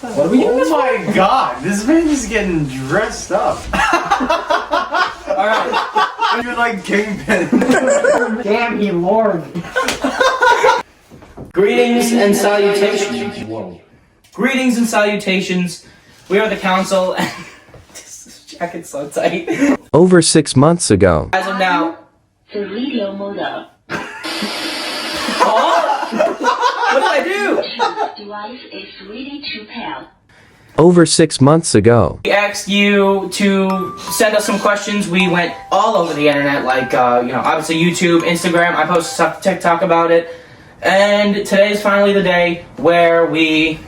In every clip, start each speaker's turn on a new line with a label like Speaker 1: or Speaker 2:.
Speaker 1: What are we doing?
Speaker 2: Oh my god, this man is getting dressed up.
Speaker 1: Alright.
Speaker 2: You're like Kingpin.
Speaker 1: Damn, he Lord. Greetings and salutations. Whoa. Greetings and salutations. We are the council and this jacket's so tight.
Speaker 3: Over 6 months ago.
Speaker 1: As of now.
Speaker 4: The radio mode up.
Speaker 1: Oh? What did I do?
Speaker 4: This device is ready to pair.
Speaker 3: Over 6 months ago.
Speaker 1: We asked you to send us some questions. We went all over the internet, like, obviously YouTube, Instagram. I posted stuff to TikTok about it. And today is finally the day where we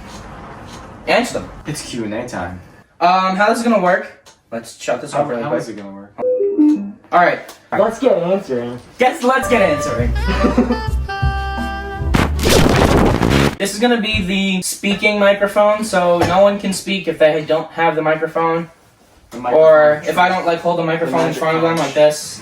Speaker 1: answer them.
Speaker 2: It's Q&A time.
Speaker 1: How this is gonna work? Let's shut this off really
Speaker 2: How
Speaker 1: quick.
Speaker 2: is it gonna work?
Speaker 1: Alright.
Speaker 5: Let's get answering.
Speaker 1: Let's get answering. This is gonna be the speaking microphone, so no one can speak if they don't have the microphone. Or if I don't hold the microphone in front of them like this.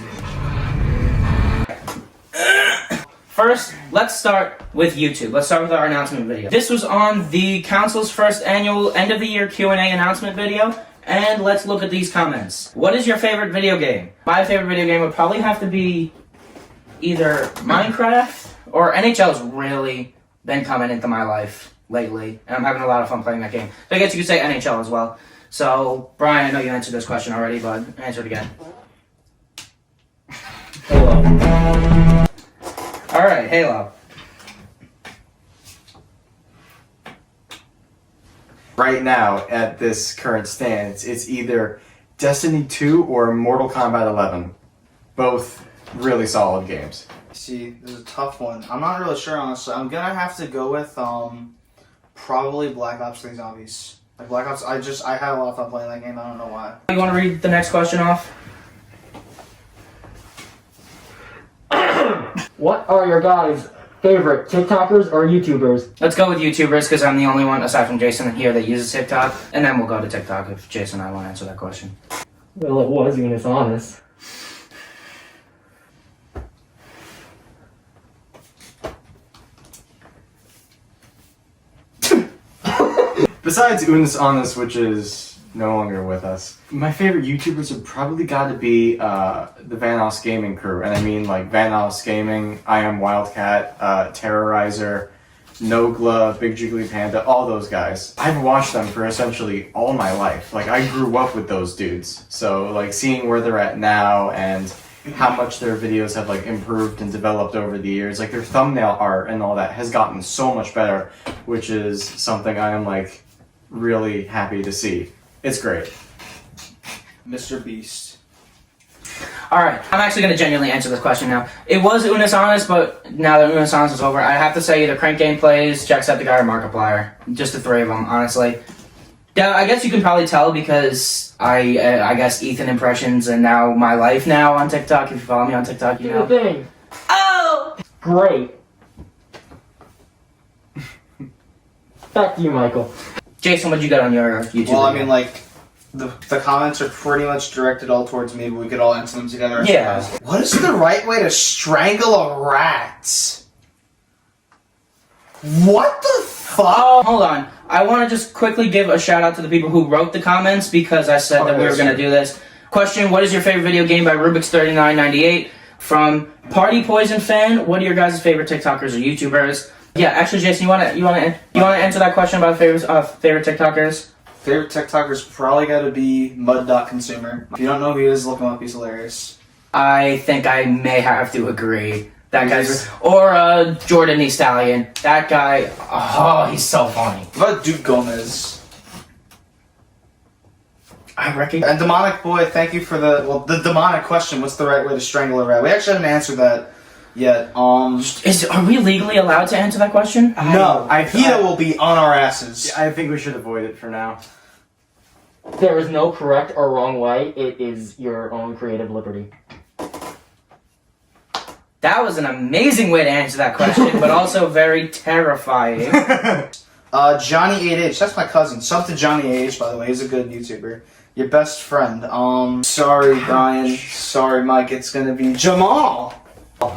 Speaker 1: First, let's start with YouTube. Let's start with our announcement video. This was on the council's first annual end of the year Q&A announcement video. And let's look at these comments. What is your favorite video game? My favorite video game would probably have to be either Minecraft or NHL's really been coming into my life lately. And I'm having a lot of fun playing that game. So I guess you could say NHL as well. So, Brian, I know you answered this question already, but answer it again. Halo. Alright, Halo.
Speaker 2: Right now, at this current stance, it's either Destiny 2 or Mortal Kombat 11. Both really solid games.
Speaker 6: See, this is a tough one. I'm not really sure, honestly. I'm gonna have to go with probably Black Ops 3 Zombies. Like Black Ops, I had a lot of fun playing that game. I don't know why.
Speaker 1: You want to read the next question off?
Speaker 5: What are your guys' favorite TikTokers or YouTubers?
Speaker 1: Let's go with YouTubers because I'm the only one aside from Jason here that uses TikTok, and then we'll go to TikTok if Jason and I want to answer that question.
Speaker 5: Well, it was Eunice Honest.
Speaker 2: Besides Unis Honest, which is no longer with us, my favorite YouTubers have probably got to be the Vanoss Gaming crew. And I mean like Vanoss Gaming, I Am Wildcat, Terrorizer, Nogla, Big Jiggly Panda, all those guys. I've watched them for essentially all my life. Like I grew up with those dudes. So like seeing where they're at now and how much their videos have like improved and developed over the years, like their thumbnail art and all that has gotten so much better, which is something I am like really happy to see. It's great.
Speaker 6: Mr. Beast.
Speaker 1: Alright, I'm actually going to genuinely answer this question now. It was Unis Honest, but now that Unis Honest is over, I have to say either Crank Gameplays, Jacksepticeye, or Markiplier. Just the three of them, honestly. Yeah, I guess you can probably tell because I guess Ethan impressions and now my life now on TikTok. If you follow me on TikTok, you know.
Speaker 5: Do the thing.
Speaker 1: Oh!
Speaker 5: Great. Back to you, Michael.
Speaker 1: Jason, what'd you get on your YouTube
Speaker 6: Well, I
Speaker 1: video?
Speaker 6: mean, like, the comments are pretty much directed all towards me, but we could all answer them together.
Speaker 1: Yeah.
Speaker 6: What is the right way to strangle a rat? What the fuck?
Speaker 1: Oh, hold on. I want to just quickly give a shout out to the people who wrote the comments because I said that we were going to do this. Question, what is your favorite video game by Rubik's3998? From Party Poison Fan, what are your guys' favorite TikTokers or YouTubers? Yeah, actually, Jason, you want to answer that question about favorite TikTokers?
Speaker 6: Favorite TikToker's probably gotta be Mud.Consumer. If you don't know who he is, look him up. He's hilarious.
Speaker 1: I think I may have to agree. That guy's... Or Jordan the Stallion. That guy... Oh, he's so funny.
Speaker 6: What about Duke Gomez?
Speaker 1: I reckon...
Speaker 6: And Demonic Boy, thank you for the demonic question. What's the right way to strangle a rat? We actually haven't answered that yet.
Speaker 1: Are we legally allowed to answer that question?
Speaker 6: No. PETA will be on our asses.
Speaker 2: I think we should avoid it for now.
Speaker 5: There is no correct or wrong way. It is your own creative liberty.
Speaker 1: That was an amazing way to answer that question, but also very terrifying.
Speaker 6: Johnny8H, that's my cousin. Sub to Johnny8H, by the way. He's a good YouTuber. Your best friend. Sorry, Brian. Sorry, Mike. It's gonna be Jamal.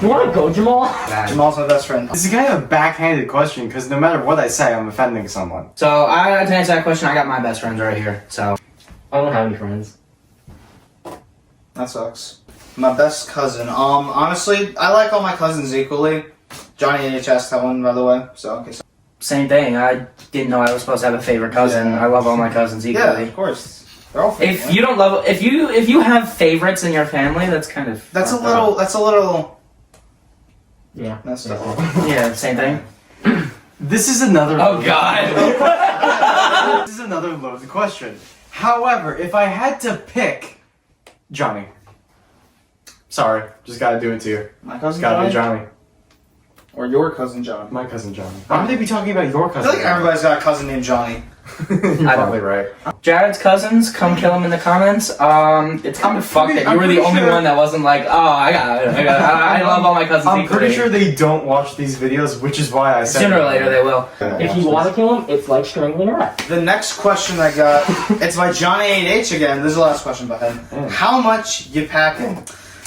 Speaker 5: You want to go, Jamal?
Speaker 6: Jamal's my best friend.
Speaker 2: This is kind of a backhanded question because no matter what I say, I'm offending someone.
Speaker 1: So to answer that question, I got my best friends right here. So
Speaker 5: I don't have any friends.
Speaker 6: That sucks. My best cousin. Honestly, I like all my cousins equally. Johnny H asked that one, by the way. So, okay. So.
Speaker 1: same thing. I didn't know I was supposed to have a favorite cousin.
Speaker 6: Yeah.
Speaker 1: I love all my cousins equally.
Speaker 6: Yeah, of course. They're all family.
Speaker 1: If you don't love, if you have favorites in your family, that's kind of
Speaker 6: That's a
Speaker 1: fucked up.
Speaker 6: little.
Speaker 5: Yeah.
Speaker 6: Messed up.
Speaker 1: Yeah, same thing.
Speaker 2: This is another.
Speaker 1: Oh God.
Speaker 2: This is another loaded question. However, if I had to pick Johnny, sorry, just gotta do it to you.
Speaker 6: My
Speaker 2: It's
Speaker 6: cousin
Speaker 2: gotta
Speaker 6: Johnny?
Speaker 2: be Johnny.
Speaker 6: Or your cousin Johnny?
Speaker 2: My cousin Johnny. Why would they be talking about your
Speaker 6: I
Speaker 2: cousin?
Speaker 6: feel like everybody's got a cousin named Johnny.
Speaker 2: You're probably right.
Speaker 1: Jared's cousins, come kill him in the comments. It's kind of fucked that you were the only one that wasn't like, oh, I love all my cousins
Speaker 2: I'm
Speaker 1: equally.
Speaker 2: pretty sure they don't watch these videos, which is why I said
Speaker 1: Sooner or later they will.
Speaker 5: If you want to kill him, it's like strangling a rat.
Speaker 6: The next question I got, it's by Johnny 8H again. This is the last question by him. How much you packing?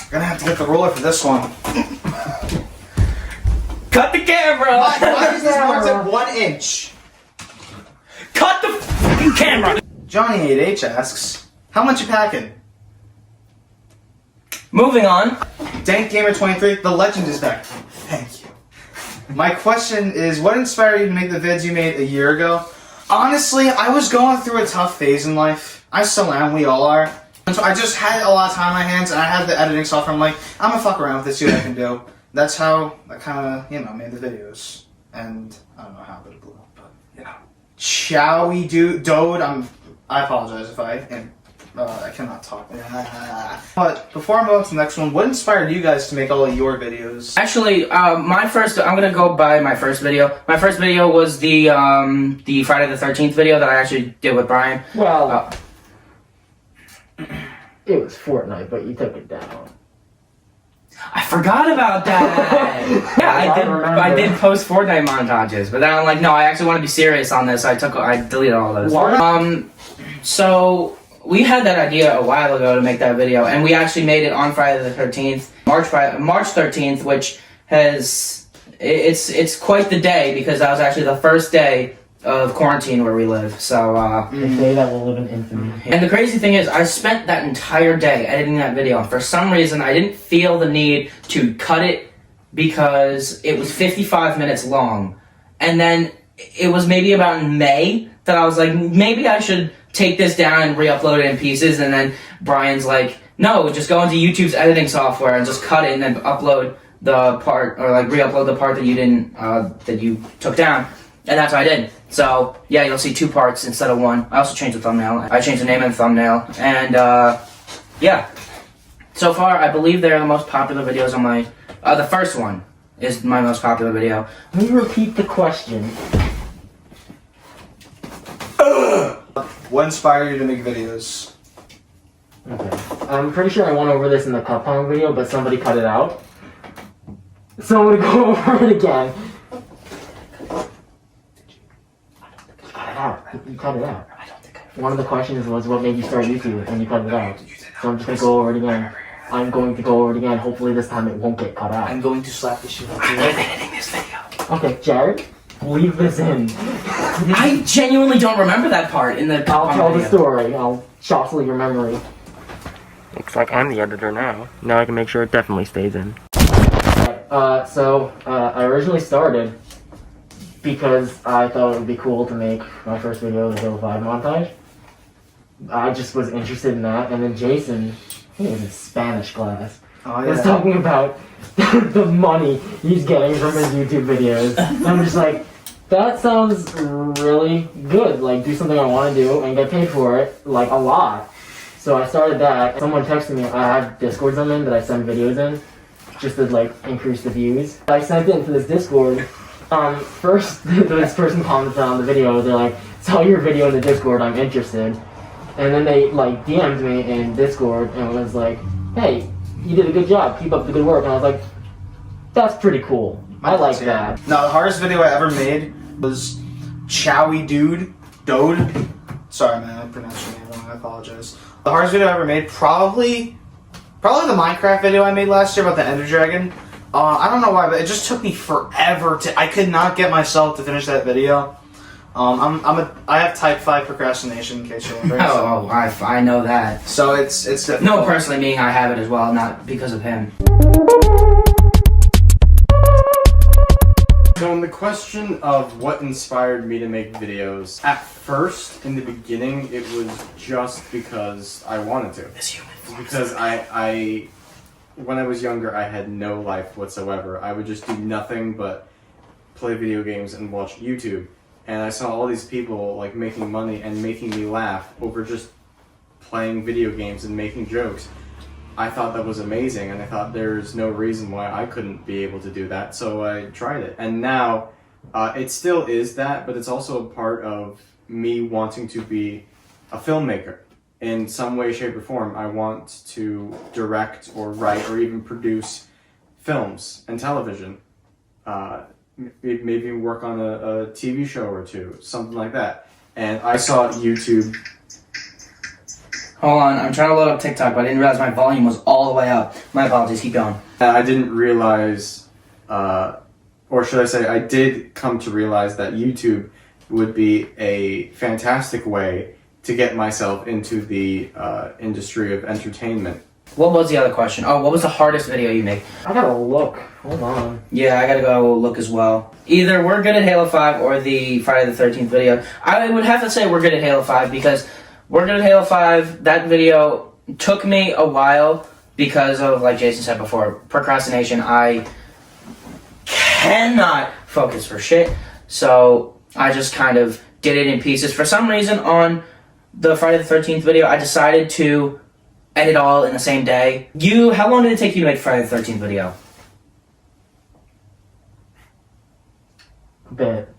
Speaker 6: Gonna have to get the ruler for this one.
Speaker 1: Cut the camera!
Speaker 6: Why is this marked at 1 inch?
Speaker 1: Cut the fucking camera!
Speaker 6: Johnny 8H asks, how much you packing?
Speaker 1: Moving on.
Speaker 6: Dank Gamer 23, the legend is back. Thank you. My question is, what inspired you to make the vids you made a year ago? Honestly, I was going through a tough phase in life. I still am, we all are. And so I just had a lot of time on my hands, and I had the editing software. I'm like, I'm gonna fuck around with this, see what I can do. That's how I kind of, made the videos. And I don't know how, but it blew up. But, shall we do, Dode? I apologize if I cannot talk. But before I move on to the next one, what inspired you guys to make all of your videos?
Speaker 1: Actually, I'm gonna go by my first video. My first video was the Friday the 13th video that I actually did with Bryan.
Speaker 5: Well, it was Fortnite, but you took it down.
Speaker 1: I forgot about that. Yeah, I did post Fortnite montages, but then I'm like, no, I actually want to be serious on this. I deleted all those.
Speaker 5: What?
Speaker 1: So we had that idea a while ago to make that video, and we actually made it on Friday the 13th, March 13th, which it's quite the day because that was actually the first day of quarantine where we live. So
Speaker 5: The day that will live in infamy.
Speaker 1: and the crazy thing is, I spent that entire day editing that video, and for some reason, I didn't feel the need to cut it because it was 55 minutes long. And then it was maybe about in May that I was like, maybe I should take this down and re-upload it in pieces. And then Bryan's like, no, just go into YouTube's editing software and just cut it and then upload the part, or like re-upload the part that you didn't, that you took down. And that's what I did. So, yeah, you'll see 2 parts instead of 1. I also changed the thumbnail. I changed the name of the thumbnail. And, yeah. So far, I believe they're the most popular videos on my... the first one is my most popular video.
Speaker 5: Let me repeat the question.
Speaker 6: What inspired you to make videos?
Speaker 5: Okay. I'm pretty sure I went over this in the Cup Pong video, but somebody cut it out. So I'm gonna go over it again. You cut it out. One of the questions was what made you start YouTube, and you cut it out. So I'm just gonna go over it again. I'm going to go over it again. Hopefully this time it won't get cut out.
Speaker 6: I'm going to slap the shit out of
Speaker 1: I'm editing this video.
Speaker 5: Okay, Jared, leave this in.
Speaker 1: I genuinely don't remember that part in the...
Speaker 5: I'll tell the story. I'll shuffle your memory. Looks like I'm the editor now. Now I can make sure it definitely stays in. So I originally started because I thought it would be cool to make my first video the Halo 5 montage. I just was interested in that, and then Jason, he was in Spanish class, was talking about the money he's getting from his YouTube videos. And I'm just like, that sounds really good. Like, do something I want to do and get paid for it, like, a lot. So I started that. Someone texted me, I have Discords I'm in that I send videos in, just to, like, increase the views. I sent it into this Discord. First, this person commented on the video, they're like, saw your video in the Discord, I'm interested. And then they, like, DM'd me in Discord and was like, hey, you did a good job, keep up the good work. And I was like, that's pretty cool. I like that.
Speaker 6: No, the hardest video I ever made was Chowy Dode. Sorry, man, I pronounced your name wrong, I apologize. The hardest video I ever made, probably the Minecraft video I made last year about the Ender Dragon. I don't know why, but it just took me forever I could not get myself to finish that video. I have type 5 procrastination, in case you're wondering.
Speaker 1: Oh, I know that.
Speaker 6: So it's difficult.
Speaker 1: No, personally, meaning I have it as well, not because of him.
Speaker 2: So in the question of what inspired me to make videos, at first, in the beginning, it was just because I wanted to. Because I when I was younger, I had no life whatsoever. I would just do nothing but play video games and watch YouTube. And I saw all these people like making money and making me laugh over just playing video games and making jokes. I thought that was amazing, and I thought there's no reason why I couldn't be able to do that, so I tried it. And now, it still is that, but it's also a part of me wanting to be a filmmaker. In some way, shape, or form, I want to direct or write or even produce films and television. Maybe work on a TV show or two, something like that. And I saw YouTube.
Speaker 1: Hold on, I'm trying to load up TikTok, but I didn't realize my volume was all the way up. My apologies, keep going.
Speaker 2: I didn't realize, or should I say, I did come to realize that YouTube would be a fantastic way to get myself into the industry of entertainment.
Speaker 1: What was the other question? Oh, what was the hardest video you make?
Speaker 5: I gotta look. Hold on.
Speaker 1: Yeah, I gotta go look as well. Either We're Good at Halo 5 or the Friday the 13th video. I would have to say We're Good at Halo 5 because We're Good at Halo 5, that video took me a while because of, like Jason said before, procrastination. I cannot focus for shit, so I just kind of did it in pieces. For some reason, on the Friday the 13th video, I decided to edit all in the same day. How long did it take you to make Friday the 13th video?
Speaker 5: A bit.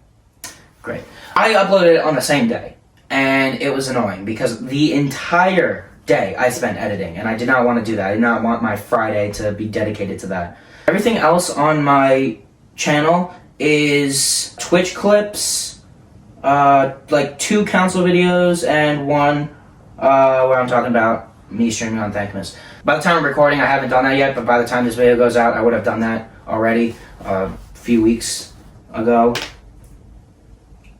Speaker 1: Great. I uploaded it on the same day, and it was annoying because the entire day I spent editing, and I did not want to do that. I did not want my Friday to be dedicated to that. Everything else on my channel is Twitch clips, like 2 council videos, and 1 where I'm talking about me streaming on Thankmas. By the time I'm recording, I haven't done that yet, but by the time this video goes out, I would have done that already a few weeks ago.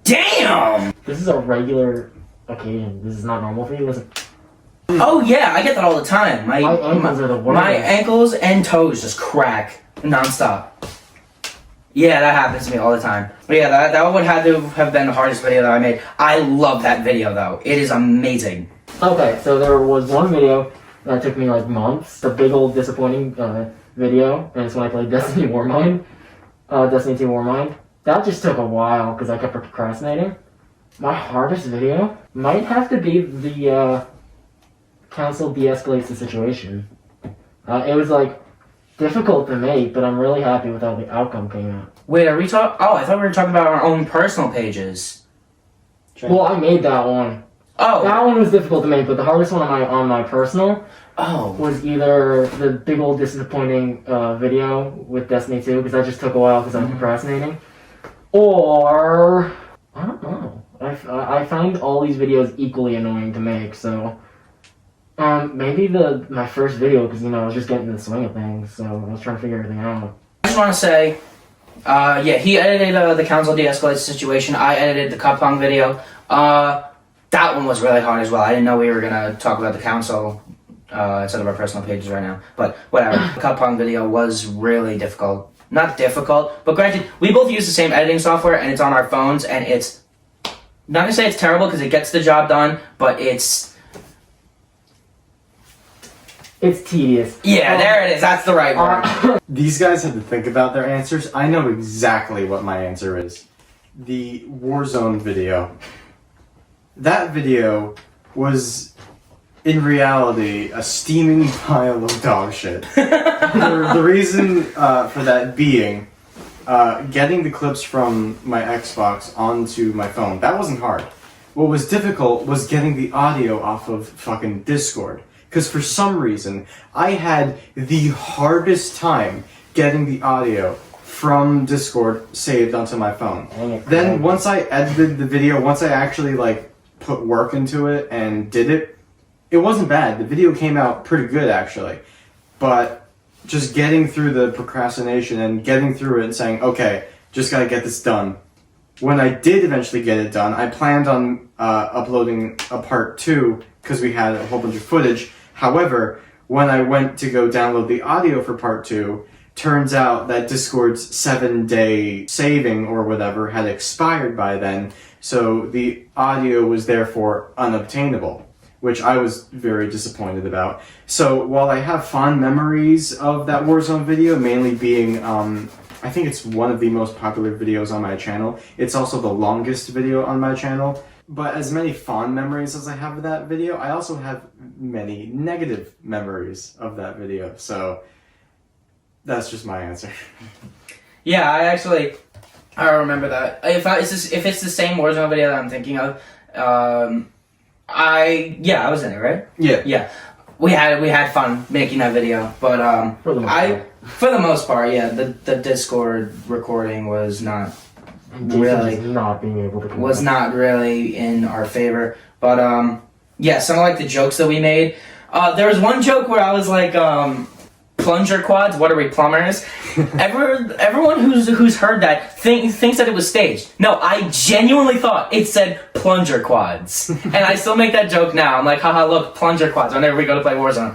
Speaker 1: Damn!
Speaker 5: This is a regular occasion. This is not normal for you. Listen.
Speaker 1: Oh yeah, I get that all the time.
Speaker 5: My ankles are the worst.
Speaker 1: My ankles and toes just crack nonstop. Yeah, that happens to me all the time. But yeah, that would have to have been the hardest video that I made. I love that video though. It is amazing.
Speaker 5: Okay, so there was one video that took me like months. The big old disappointing video, and it's when I played Destiny Warmind. Destiny 2 Warmind. That just took a while because I kept procrastinating. My hardest video might have to be the council de-escalates the situation. It was like difficult to make, but I'm really happy with how the outcome came out.
Speaker 1: Wait, are we talking? Oh, I thought we were talking about our own personal pages.
Speaker 5: Well, I made that one.
Speaker 1: Oh.
Speaker 5: That one was difficult to make, but the hardest one on my personal was either the big old disappointing video with Destiny 2, because that just took a while because I'm procrastinating, or I don't know. I find all these videos equally annoying to make, so maybe my first video, because I was just getting in the swing of things, so I was trying to figure everything out.
Speaker 1: I just want to say, yeah, he edited the council de-escalate situation. I edited the Cup Pong video. That one was really hard as well. I didn't know we were gonna talk about the council instead of our personal pages right now. But whatever. The Cup Pong video was really difficult. Not difficult, but granted, we both use the same editing software, and it's on our phones, and it's not gonna say it's terrible because it gets the job done, but it's
Speaker 5: tedious.
Speaker 1: Yeah, there it is. That's the right word.
Speaker 2: These guys had to think about their answers. I know exactly what my answer is. The Warzone video. That video was, in reality, a steaming pile of dog shit. The reason for that being, getting the clips from my Xbox onto my phone, that wasn't hard. What was difficult was getting the audio off of fucking Discord. Because for some reason, I had the hardest time getting the audio from Discord saved onto my phone. Then once I edited the video, once I actually put work into it and did it, it wasn't bad. The video came out pretty good actually. But just getting through the procrastination and getting through it and saying, okay, just gotta get this done. When I did eventually get it done, I planned on uploading a part 2 because we had a whole bunch of footage. However, when I went to go download the audio for part 2, turns out that Discord's 7-day saving or whatever had expired by then, so the audio was therefore unobtainable, which I was very disappointed about. So while I have fond memories of that Warzone video, mainly being, I think it's one of the most popular videos on my channel. It's also the longest video on my channel. But as many fond memories as I have of that video, I also have many negative memories of that video. So that's just my answer.
Speaker 1: Yeah, I remember that. If it's the same Warzone video that I'm thinking of, I was in it, right?
Speaker 2: Yeah.
Speaker 1: Yeah. We had fun making that video, but
Speaker 5: For the most part.
Speaker 1: for the most part, yeah, the Discord recording was not
Speaker 5: Jason
Speaker 1: really
Speaker 5: just not being able to
Speaker 1: was not really in our favor. But yeah, some of like the jokes that we made. There was one joke where I was like, plunger quads, what are we, plumbers? Everyone who's heard that thinks that it was staged. No, I genuinely thought it said plunger quads. And I still make that joke now. I'm like, haha, look, plunger quads whenever we go to play Warzone.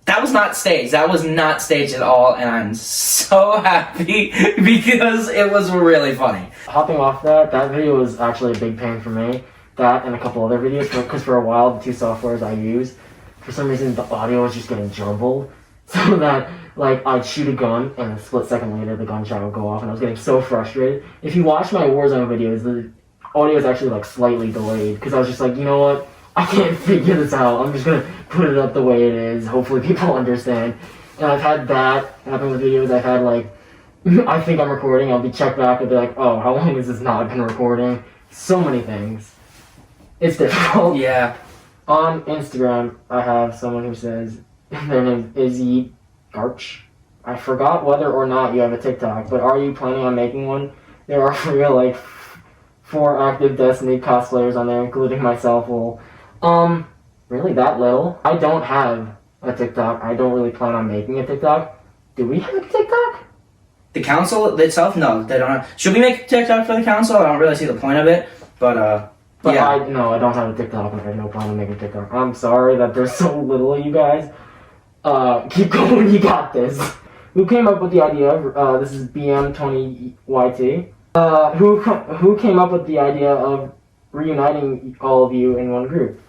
Speaker 1: That was not staged. That was not staged at all, and I'm so happy because it was really funny.
Speaker 5: Hopping off that video was actually a big pain for me. That and a couple other videos, because for a while, the two softwares I use, for some reason, the audio was just getting jumbled. So that, like, I'd shoot a gun, and a split second later, the gunshot would go off, and I was getting so frustrated. If you watch my Warzone videos, the audio is actually, like, slightly delayed, because I was just like, you know what? I can't figure this out. I'm just gonna put it up the way it is. Hopefully people understand. And I've had that happen with videos. I've had, like, I think I'm recording. I'll be checked back and be like, oh, how long has this not been recording? So many things. It's difficult.
Speaker 1: Yeah.
Speaker 5: On Instagram, I have someone who says, their name is Izzy Garch. I forgot whether or not you have a TikTok, but are you planning on making one? There are real, like, 4 active Destiny cosplayers on there, including myself. Well, really that little? I don't have a TikTok. I don't really plan on making a TikTok. Do we have a TikTok?
Speaker 1: The council itself, no, they don't have. Should we make a TikTok for the council? I don't really see the point of it, but yeah.
Speaker 5: I don't have a TikTok, and I have no plan on making a TikTok. I'm sorry that there's so little of you guys. Keep going, you got this. Who came up with the idea? This is BM20YT. Who came up with the idea of reuniting all of you in one group?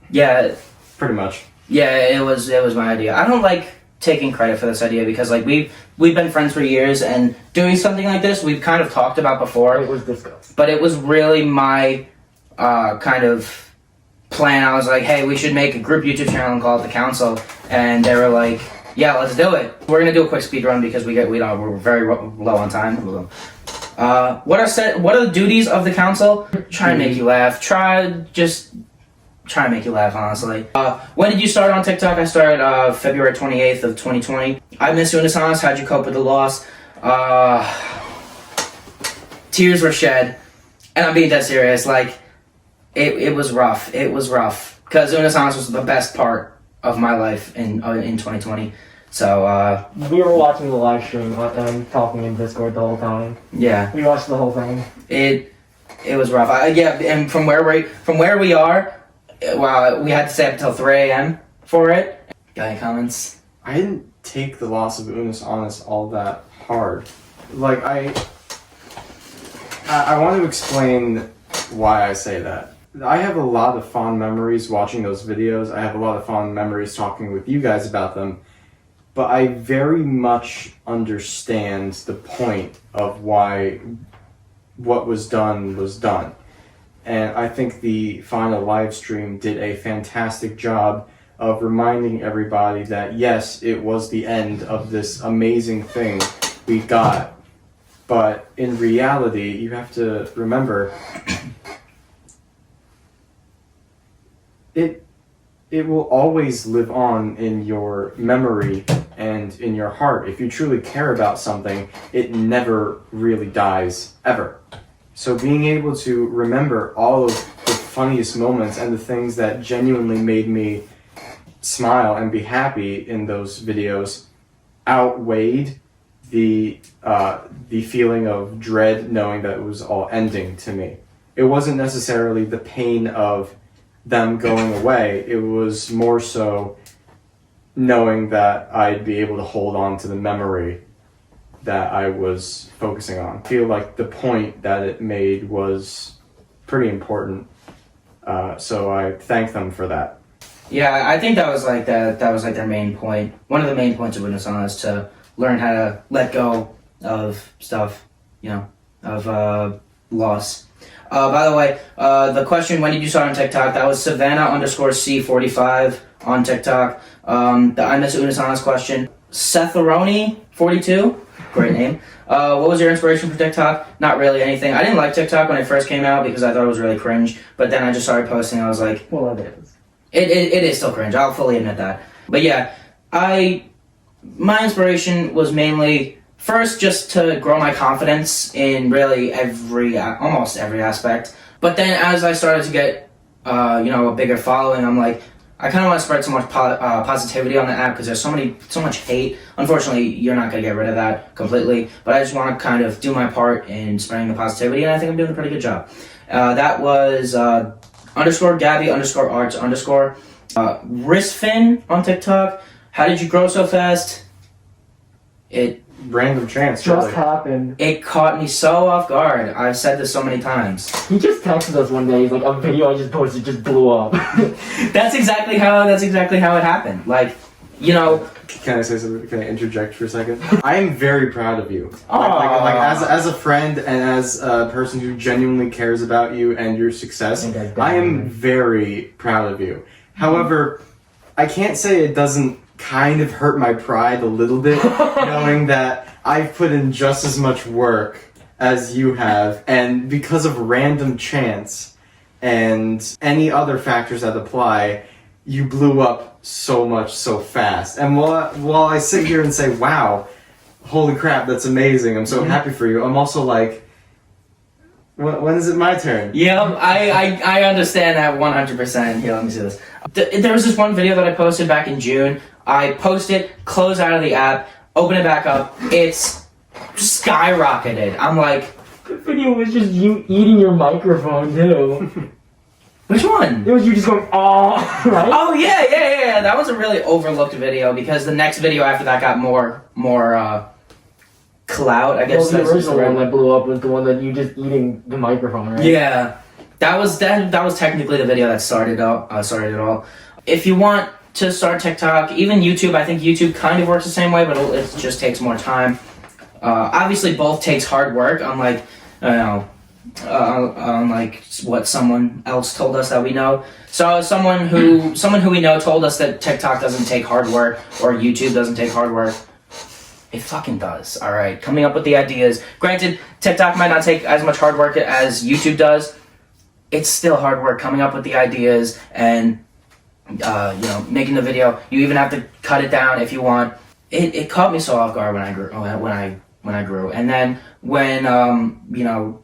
Speaker 1: Yeah,
Speaker 2: Pretty much.
Speaker 1: yeah, it was my idea. I don't like taking credit for this idea because like we've been friends for years, and doing something like this we've kind of talked about before.
Speaker 5: It was discussed.
Speaker 1: But it was really my kind of plan. I was like, hey, we should make a group YouTube channel and call it the Council, and they were like, yeah, let's do it. We're gonna do a quick speed run because we're very low on time. What are the duties of the Council? Try and make you laugh. Try and make you laugh, honestly. When did you start on TikTok? I started February 28th of 2020. I miss you in this honest. How'd you cope with the loss? Tears were shed, and I'm being dead serious. Like, it was rough. It was rough because Unisonus was the best part of my life in 2020. So
Speaker 5: We were watching the live stream and talking in Discord the whole time.
Speaker 1: yeah,
Speaker 5: We watched the whole thing.
Speaker 1: it was rough. Yeah, and from where we are, wow, we had to stay up until 3 a.m. for it. Got any comments?
Speaker 2: I didn't take the loss of Unis Honest all that hard. Like, I want to explain why I say that. I have a lot of fond memories watching those videos. I have a lot of fond memories talking with you guys about them. But I very much understand the point of why what was done was done. And I think the final live stream did a fantastic job of reminding everybody that yes, it was the end of this amazing thing we got. But in reality, you have to remember it will always live on in your memory and in your heart. If you truly care about something, it never really dies, ever. So being able to remember all of the funniest moments and the things that genuinely made me smile and be happy in those videos outweighed the feeling of dread knowing that it was all ending to me. It wasn't necessarily the pain of them going away. It was more so knowing that I'd be able to hold on to the memory that I was focusing on. I feel like the point that it made was pretty important. So I thank them for that.
Speaker 1: Yeah, I think that was like their main point. One of the main points of Witness on is to learn how to let go of stuff, of loss. By the way, the question, when did you start on TikTok? That was Savannah_C45 on TikTok. The I Miss Unisana's question. Setharoni42, great name. What was your inspiration for TikTok? Not really anything. I didn't like TikTok when it first came out because I thought it was really cringe. But then I just started posting. I was like,
Speaker 5: Well, it is.
Speaker 1: It is still cringe. I'll fully admit that. But yeah, my inspiration was mainly first just to grow my confidence in really almost every aspect. But then as I started to get a bigger following, I'm like, I kind of want to spread so much positivity on the app because there's so much hate. Unfortunately, you're not going to get rid of that completely, but I just want to kind of do my part in spreading the positivity, and I think I'm doing a pretty good job. That was _Gabby_arts_ Risfin on TikTok. How did you grow so fast?
Speaker 2: Random chance,
Speaker 5: Just
Speaker 2: really.
Speaker 5: happened.
Speaker 1: It caught me so off guard. I've said this so many times.
Speaker 5: He just texted us one day. He's like, a video I just posted just blew up.
Speaker 1: That's exactly how it happened. Like,
Speaker 2: Can I say something? Can I interject for a second? I am very proud of you. Like as a friend and as a person who genuinely cares about you and your success, I am very proud of you. However, I can't say it doesn't kind of hurt my pride a little bit, knowing that I've put in just as much work as you have, and because of random chance and any other factors that apply, you blew up so much so fast. And while I sit here and say, wow, holy crap, that's amazing, I'm so happy for you, I'm also like, when is it my turn?
Speaker 1: Yeah, I understand that 100%. Here, let me see this. There was this one video that I posted back in June. I post it, close out of the app, open it back up. It's skyrocketed. I'm like,
Speaker 5: The video was just you eating your microphone, too.
Speaker 1: which one?
Speaker 5: It was you just going, oh, right?
Speaker 1: Oh yeah. That was a really overlooked video because the next video after that got more clout. I guess
Speaker 5: Well, the
Speaker 1: that's
Speaker 5: original
Speaker 1: the
Speaker 5: one that blew up was the one that you just eating the microphone, right?
Speaker 1: Yeah, that was technically the video that started it all. If you want to start TikTok, even YouTube, I think YouTube kind of works the same way, but it just takes more time. Obviously, both takes hard work. Unlike what someone else told us that we know. So someone who we know told us that TikTok doesn't take hard work or YouTube doesn't take hard work. It fucking does. All right, coming up with the ideas. Granted, TikTok might not take as much hard work as YouTube does. It's still hard work coming up with the ideas and making the video. You even have to cut it down if you want. It caught me so off guard when I grew. And then when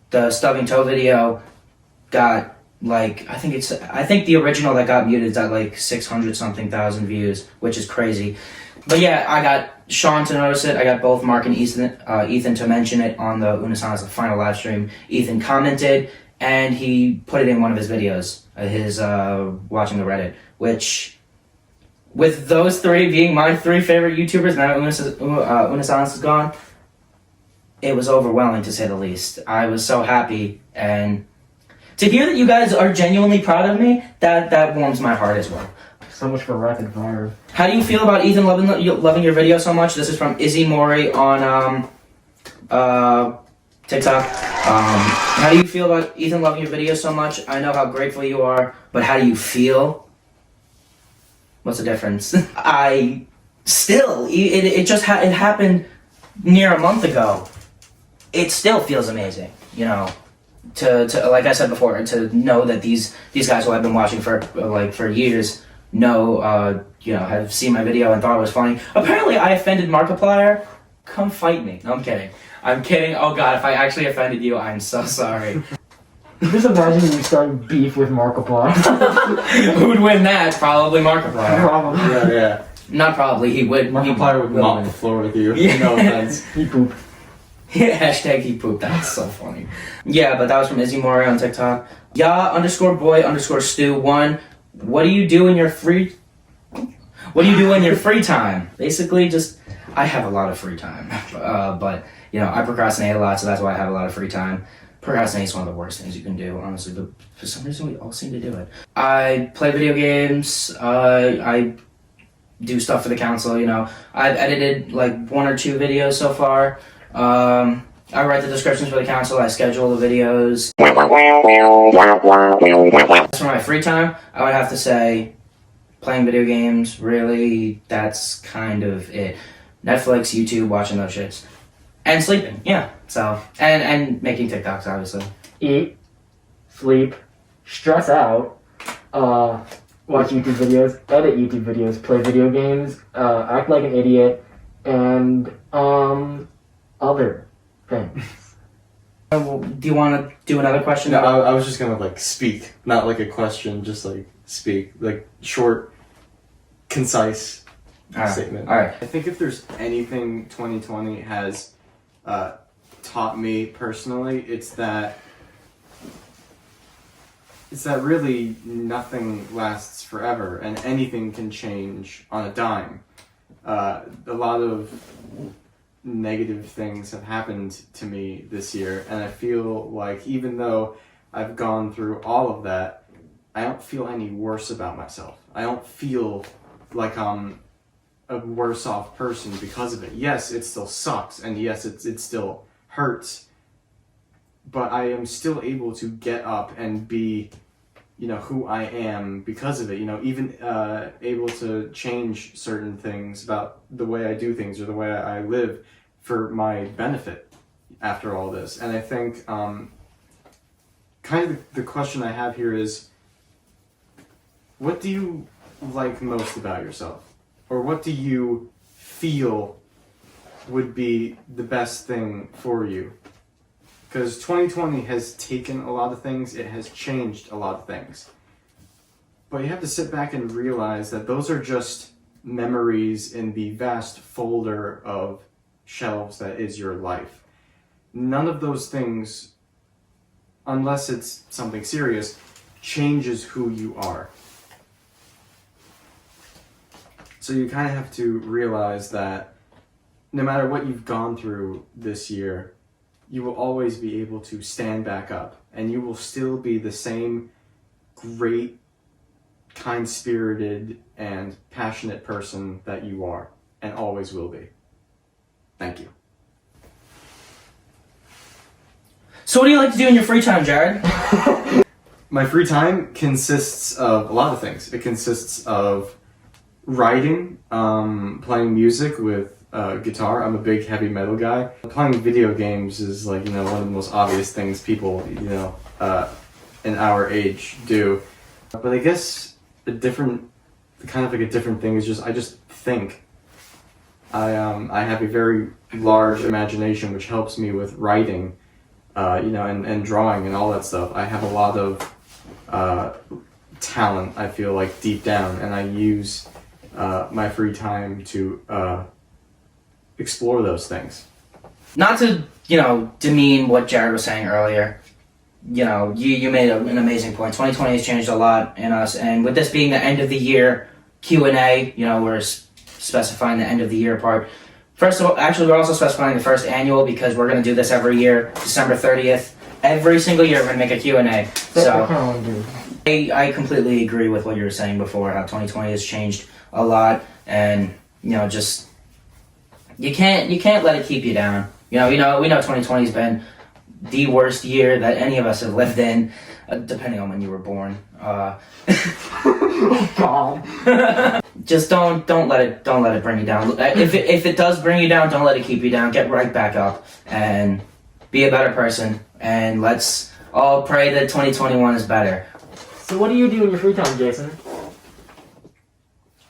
Speaker 1: the stubbing toe video got like I think the original that got muted is at like 600 something thousand views, which is crazy. But yeah, I got Sean to notice it. I got both Mark and Ethan to mention it on the Unisana's final live stream. Ethan commented and he put it in one of his videos, his watching the Reddit, which with those three being my three favorite YouTubers, now Unisana's is gone, it was overwhelming to say the least. I was so happy, and to hear that you guys are genuinely proud of me, that warms my heart as well.
Speaker 5: So much for rapid fire.
Speaker 1: How do you feel about Ethan loving your video so much? This is from Izzy Mori on TikTok. How do you feel about Ethan loving your video so much? I know how grateful you are, but how do you feel? What's the difference? It happened near a month ago. It still feels amazing, to like I said before, to know that these guys who I've been watching for years have seen my video and thought it was funny. Apparently I offended Markiplier. Come fight me. No, I'm kidding. Oh god, if I actually offended you, I'm so sorry.
Speaker 5: Just imagine you starting beef with Markiplier.
Speaker 1: Who'd win that? Probably Markiplier.
Speaker 5: Probably.
Speaker 2: Yeah.
Speaker 1: Not probably. He would.
Speaker 2: Markiplier would mop the floor with you.
Speaker 1: Yeah.
Speaker 2: No offense.
Speaker 5: He pooped.
Speaker 1: Hashtag he pooped. That's so funny. Yeah, but that was from Izzy Mori on TikTok. Ya_boy_stew1. What do you do in your free? What do you do in your free time? Basically, just I have a lot of free time, but you know I procrastinate a lot, so that's why I have a lot of free time. Procrastinating is one of the worst things you can do, honestly, but for some reason we all seem to do it. I play video games. I do stuff for the council. You know, I've edited like 1 or 2 videos so far. I write the descriptions for the council. I schedule the videos. As for my free time, I would have to say playing video games. Really, that's kind of it. Netflix, YouTube, watching those shits, and sleeping. Yeah. So and making TikToks, obviously.
Speaker 5: Eat, sleep, stress out, watch YouTube videos, edit YouTube videos, play video games, act like an idiot, and other things.
Speaker 1: Do you want to do another question?
Speaker 2: No, I was just gonna like speak, not like a question, just like speak, like short, concise statement.
Speaker 1: All right.
Speaker 2: I think if there's anything 2020 has taught me personally, it's that really nothing lasts forever, and anything can change on a dime. A lot of negative things have happened to me this year, and I feel like even though I've gone through all of that, I don't feel any worse about myself. I don't feel like I'm a worse off person because of it. Yes, it still sucks, and yes, it still hurts, but I am still able to get up and be, you know, who I am because of it. You know, even able to change certain things about the way I do things or the way I live for my benefit after all this. And I think kind of the question I have here is, what do you like most about yourself? Or what do you feel would be the best thing for you? Because 2020 has taken a lot of things, it has changed a lot of things. But you have to sit back and realize that those are just memories in the vast folder of shelves that is your life. None of those things, unless it's something serious, changes who you are. So you kind of have to realize that no matter what you've gone through this year, you will always be able to stand back up, and you will still be the same great, kind-spirited, and passionate person that you are, and always will be. Thank you.
Speaker 1: So what do you like to do in your free time, Jared?
Speaker 2: My free time consists of a lot of things. It consists of writing, playing music with guitar. I'm a big heavy metal guy. Playing video games is like, you know, one of the most obvious things people, you know, in our age do. But I guess a different thing is I just think. I have a very large imagination, which helps me with writing, you know, and drawing and all that stuff. I have a lot of talent, I feel like, deep down, and I use my free time to explore those things.
Speaker 1: Not to, you know, demean what Jared was saying earlier. You know, you made an amazing point. 2020 has changed a lot in us, and with this being the end of the year Q&A, you know, we're specifying the end of the year part. First of all, actually, we're also specifying the first annual because we're going to do this every year, December 30th. Every single year, we're going to make a Q&A. So I completely agree with what you were saying before, how 2020 has changed a lot, and you know, just you can't let it keep you down. We know 2020 has been the worst year that any of us have lived in, depending on when you were born. Just don't let it bring you down. If it does bring you down, don't let it keep you down. Get right back up and be a better person. And let's all pray that 2021 is better.
Speaker 5: So what do you do in your free time, Jason?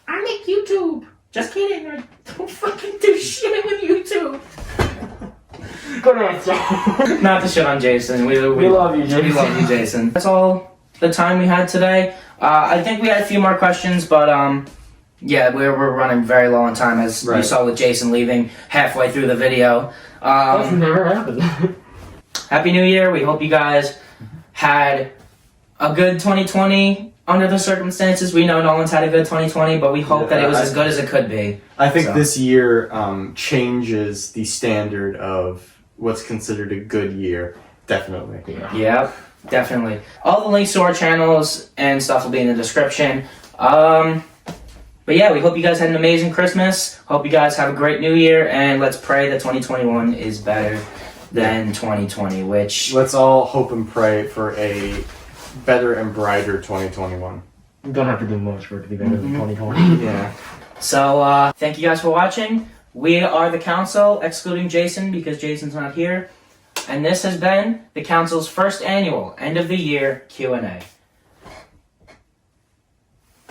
Speaker 1: I make YouTube. Just kidding. I don't fucking do shit with YouTube.
Speaker 5: Good answer.
Speaker 1: Not to shit on Jason. We
Speaker 5: love you, Jason.
Speaker 1: We love you, Jason. That's all the time we had today. I think we had a few more questions, but yeah, we're running very low on time, as you saw with Jason leaving halfway through the video.
Speaker 5: That's never happened.
Speaker 1: Happy New Year. We hope you guys had a good 2020 under the circumstances. We know no one's had a good 2020, but we hope that it was as good as it could be.
Speaker 2: I think this year changes the standard of what's considered a good year. Definitely.
Speaker 5: Yeah.
Speaker 1: Yep, definitely. All the links to our channels and stuff will be in the description. But yeah, we hope you guys had an amazing Christmas. Hope you guys have a great New Year, and let's pray that 2021 is better than 2020, which...
Speaker 2: Let's all hope and pray for a better and brighter 2021.
Speaker 5: You don't have to do much for it to be better than 2020.
Speaker 2: Yeah.
Speaker 1: So, thank you guys for watching. We are the Council, excluding Jason because Jason's not here. And this has been the Council's first annual end of the year Q&A.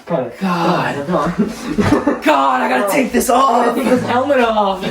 Speaker 5: God.
Speaker 1: God, I gotta take this off.
Speaker 5: Take this helmet off.